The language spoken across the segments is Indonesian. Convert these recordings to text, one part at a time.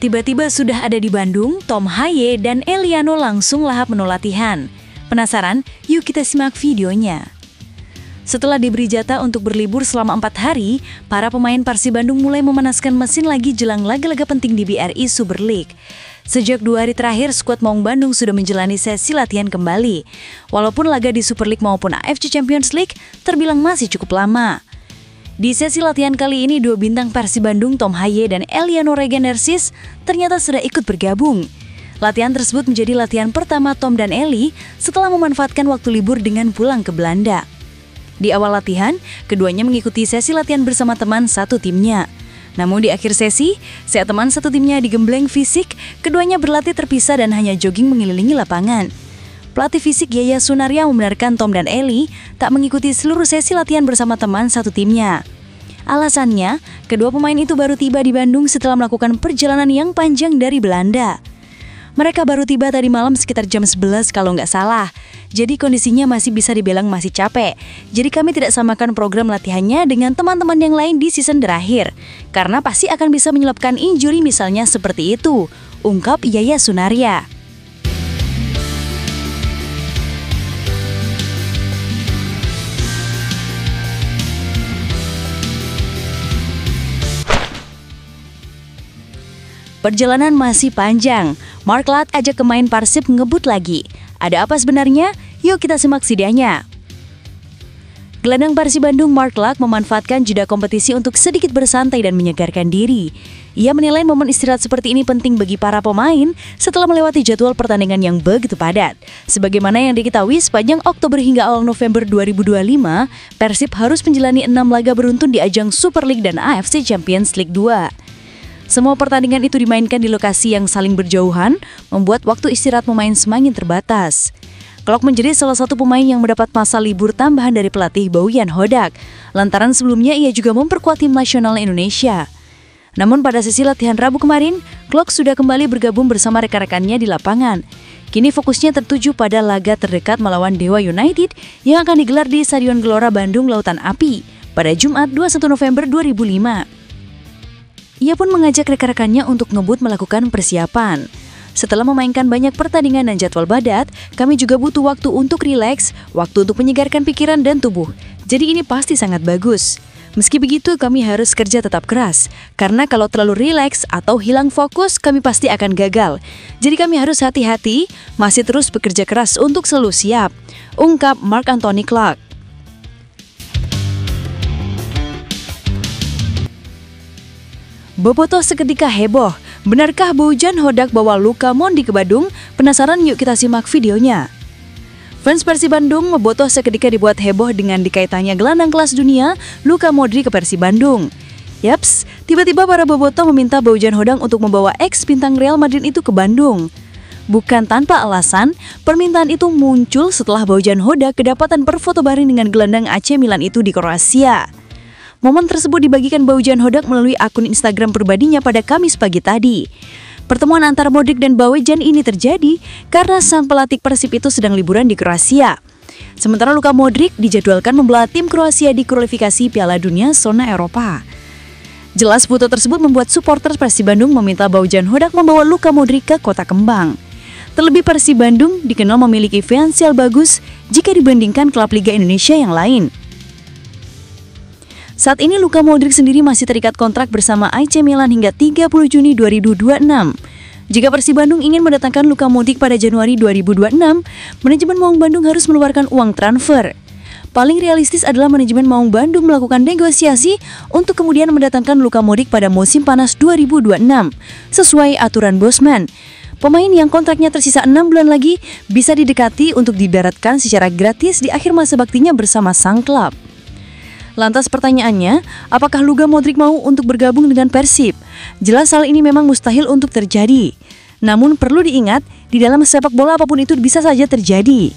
Tiba-tiba sudah ada di Bandung, Tom Haye dan Eliano langsung lahap menu latihan. Penasaran? Yuk kita simak videonya. Setelah diberi jatah untuk berlibur selama 4 hari, para pemain Persib Bandung mulai memanaskan mesin lagi jelang laga-laga penting di BRI Super League. Sejak 2 hari terakhir, skuad Maung Bandung sudah menjalani sesi latihan kembali. Walaupun laga di Super League maupun AFC Champions League terbilang masih cukup lama. Di sesi latihan kali ini, 2 bintang Persib Bandung, Tom Haye dan Eliano Regenersis, ternyata sudah ikut bergabung. Latihan tersebut menjadi latihan pertama Tom dan Eli setelah memanfaatkan waktu libur dengan pulang ke Belanda. Di awal latihan, keduanya mengikuti sesi latihan bersama teman satu timnya. Namun di akhir sesi, saat teman satu timnya digembleng fisik, keduanya berlatih terpisah dan hanya jogging mengelilingi lapangan. Pelatih fisik Yaya Sunaria membenarkan Tom dan Eli tak mengikuti seluruh sesi latihan bersama teman satu timnya. Alasannya, kedua pemain itu baru tiba di Bandung setelah melakukan perjalanan yang panjang dari Belanda. Mereka baru tiba tadi malam sekitar jam 11 kalau nggak salah. Jadi kondisinya masih bisa dibilang masih capek. Jadi kami tidak samakan program latihannya dengan teman-teman yang lain di season terakhir. Karena pasti akan bisa menyebabkan injury misalnya seperti itu, ungkap Yaya Sunaria. Perjalanan masih panjang. Mark Latt ajak pemain Persib ngebut lagi. Ada apa sebenarnya? Yuk kita simak videonya. Gelandang Persib Bandung Mark Latt memanfaatkan jeda kompetisi untuk sedikit bersantai dan menyegarkan diri. Ia menilai momen istirahat seperti ini penting bagi para pemain setelah melewati jadwal pertandingan yang begitu padat. Sebagaimana yang diketahui, sepanjang Oktober hingga awal November 2025, Persib harus menjalani 6 laga beruntun di ajang Super League dan AFC Champions League 2. Semua pertandingan itu dimainkan di lokasi yang saling berjauhan, membuat waktu istirahat pemain semakin terbatas. Klok menjadi salah satu pemain yang mendapat masa libur tambahan dari pelatih Bojan Hodak, lantaran sebelumnya ia juga memperkuat tim nasional Indonesia. Namun pada sesi latihan Rabu kemarin, Klok sudah kembali bergabung bersama rekan-rekannya di lapangan. Kini fokusnya tertuju pada laga terdekat melawan Dewa United yang akan digelar di Stadion Gelora Bandung Lautan Api pada Jumat 21 November 2005. Ia pun mengajak rekan-rekannya untuk ngebut melakukan persiapan. Setelah memainkan banyak pertandingan dan jadwal padat, kami juga butuh waktu untuk rileks, waktu untuk menyegarkan pikiran dan tubuh. Jadi ini pasti sangat bagus. Meski begitu, kami harus kerja tetap keras. Karena kalau terlalu rileks atau hilang fokus, kami pasti akan gagal. Jadi kami harus hati-hati, masih terus bekerja keras untuk selalu siap, ungkap Mark Anthony Clark. Bobotoh seketika heboh. Benarkah Bojan Hodak bawa Luka Modric ke Bandung? Penasaran? Yuk kita simak videonya. Fans Persib Bandung Bobotoh seketika dibuat heboh dengan dikaitannya gelandang kelas dunia Luka Modric ke Persib Bandung. Yaps, tiba-tiba para Bobotoh meminta Bojan Hodak untuk membawa ex-bintang Real Madrid itu ke Bandung. Bukan tanpa alasan, permintaan itu muncul setelah Bojan Hodak kedapatan berfoto bareng dengan gelandang AC Milan itu di Kroasia. Momen tersebut dibagikan Bojan Hodak melalui akun Instagram pribadinya pada Kamis pagi tadi. Pertemuan antara Modric dan Bojan ini terjadi karena sang pelatih Persib itu sedang liburan di Kroasia. Sementara Luka Modric dijadwalkan membela tim Kroasia di kualifikasi Piala Dunia zona Eropa. Jelas foto tersebut membuat supporter Persib Bandung meminta Bojan Hodak membawa Luka Modric ke Kota Kembang. Terlebih Persib Bandung dikenal memiliki finansial bagus jika dibandingkan klub Liga Indonesia yang lain. Saat ini Luka Modric sendiri masih terikat kontrak bersama AC Milan hingga 30 Juni 2026. Jika Persib Bandung ingin mendatangkan Luka Modric pada Januari 2026, manajemen Maung Bandung harus mengeluarkan uang transfer. Paling realistis adalah manajemen Maung Bandung melakukan negosiasi untuk kemudian mendatangkan Luka Modric pada musim panas 2026, sesuai aturan Bosman. Pemain yang kontraknya tersisa 6 bulan lagi bisa didekati untuk didaratkan secara gratis di akhir masa baktinya bersama sang klub. Lantas pertanyaannya, apakah Luka Modric mau untuk bergabung dengan Persib? Jelas hal ini memang mustahil untuk terjadi. Namun perlu diingat, di dalam sepak bola apapun itu bisa saja terjadi.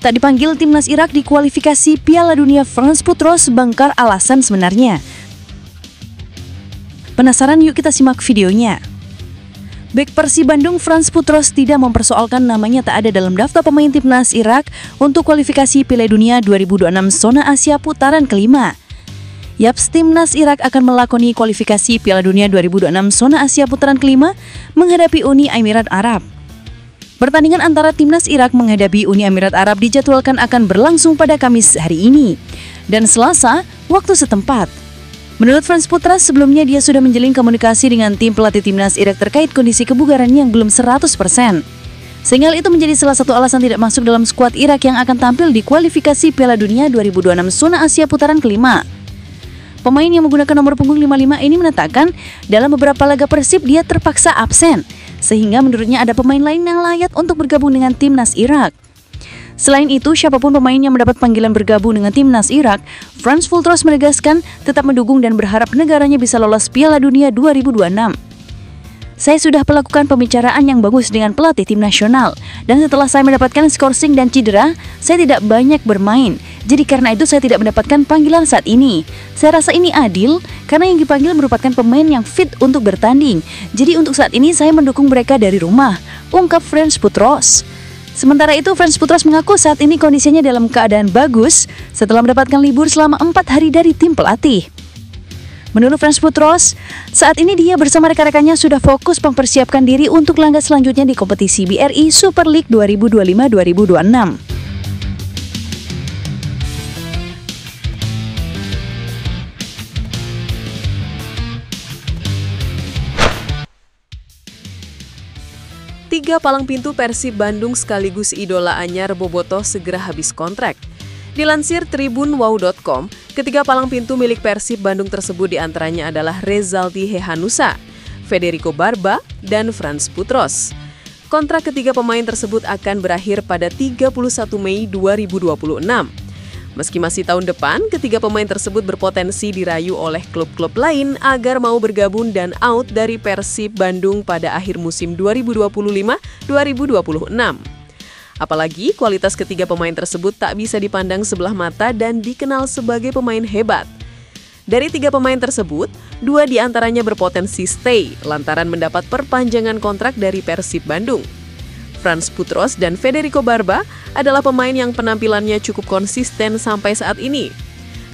Tak dipanggil timnas Irak di kualifikasi Piala Dunia, Franz Putros bangkar alasan sebenarnya. Penasaran? Yuk kita simak videonya. Bek Persib Bandung Frans Putros tidak mempersoalkan namanya tak ada dalam daftar pemain timnas Irak untuk kualifikasi Piala Dunia 2026 zona Asia putaran kelima. Yaps, timnas Irak akan melakoni kualifikasi Piala Dunia 2026 zona Asia putaran kelima menghadapi Uni Emirat Arab. Pertandingan antara timnas Irak menghadapi Uni Emirat Arab dijadwalkan akan berlangsung pada Kamis hari ini dan Selasa waktu setempat. Menurut Frans Putros, sebelumnya dia sudah menjalin komunikasi dengan tim pelatih timnas Irak terkait kondisi kebugaran yang belum 100%. Sehingga itu menjadi salah satu alasan tidak masuk dalam skuad Irak yang akan tampil di kualifikasi Piala Dunia 2026 zona Asia putaran kelima. Pemain yang menggunakan nomor punggung 55 ini menetapkan dalam beberapa laga Persib dia terpaksa absen, sehingga menurutnya ada pemain lain yang layak untuk bergabung dengan timnas Irak. Selain itu, siapapun pemain yang mendapat panggilan bergabung dengan timnas Irak, Frans Putros menegaskan tetap mendukung dan berharap negaranya bisa lolos Piala Dunia 2026. Saya sudah melakukan pembicaraan yang bagus dengan pelatih tim nasional, dan setelah saya mendapatkan skorsing dan cedera, saya tidak banyak bermain. Jadi karena itu saya tidak mendapatkan panggilan saat ini. Saya rasa ini adil, karena yang dipanggil merupakan pemain yang fit untuk bertanding. Jadi untuk saat ini saya mendukung mereka dari rumah, ungkap Frans Putros. Sementara itu, Frans Putros mengaku saat ini kondisinya dalam keadaan bagus setelah mendapatkan libur selama 4 hari dari tim pelatih. Menurut Frans Putros, saat ini dia bersama rekan-rekannya sudah fokus mempersiapkan diri untuk laga selanjutnya di kompetisi BRI Super League 2025-2026. Tiga palang pintu Persib Bandung sekaligus idola anyar Bobotoh segera habis kontrak. Dilansir tribunwow.com, ketiga palang pintu milik Persib Bandung tersebut diantaranya adalah Rezaldi Hehanussa, Federico Barba, dan Frans Putros. Kontrak ketiga pemain tersebut akan berakhir pada 31 Mei 2026. Meski masih tahun depan, ketiga pemain tersebut berpotensi dirayu oleh klub-klub lain agar mau bergabung dan out dari Persib Bandung pada akhir musim 2025-2026. Apalagi kualitas ketiga pemain tersebut tak bisa dipandang sebelah mata dan dikenal sebagai pemain hebat. Dari tiga pemain tersebut, 2 diantaranya berpotensi stay lantaran mendapat perpanjangan kontrak dari Persib Bandung. Frans Putros dan Federico Barba adalah pemain yang penampilannya cukup konsisten sampai saat ini.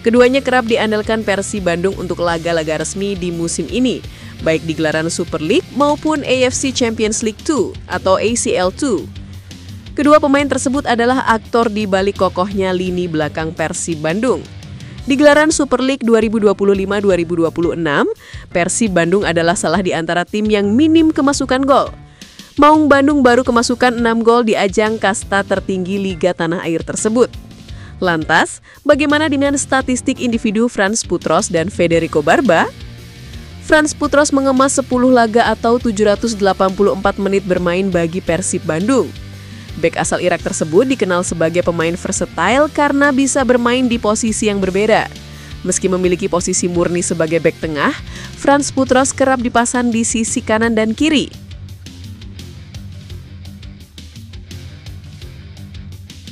Keduanya kerap diandalkan Persib Bandung untuk laga-laga resmi di musim ini, baik di gelaran Super League maupun AFC Champions League 2 atau ACL 2. Kedua pemain tersebut adalah aktor di balik kokohnya lini belakang Persib Bandung. Di gelaran Super League 2025-2026, Persib Bandung adalah salah di antara tim yang minim kemasukan gol. Maung Bandung baru kemasukan 6 gol di ajang kasta tertinggi Liga Tanah Air tersebut. Lantas, bagaimana dengan statistik individu Frans Putros dan Federico Barba? Frans Putros mengemas 10 laga atau 784 menit bermain bagi Persib Bandung. Bek asal Irak tersebut dikenal sebagai pemain versatile karena bisa bermain di posisi yang berbeda. Meski memiliki posisi murni sebagai bek tengah, Frans Putros kerap dipasang di sisi kanan dan kiri.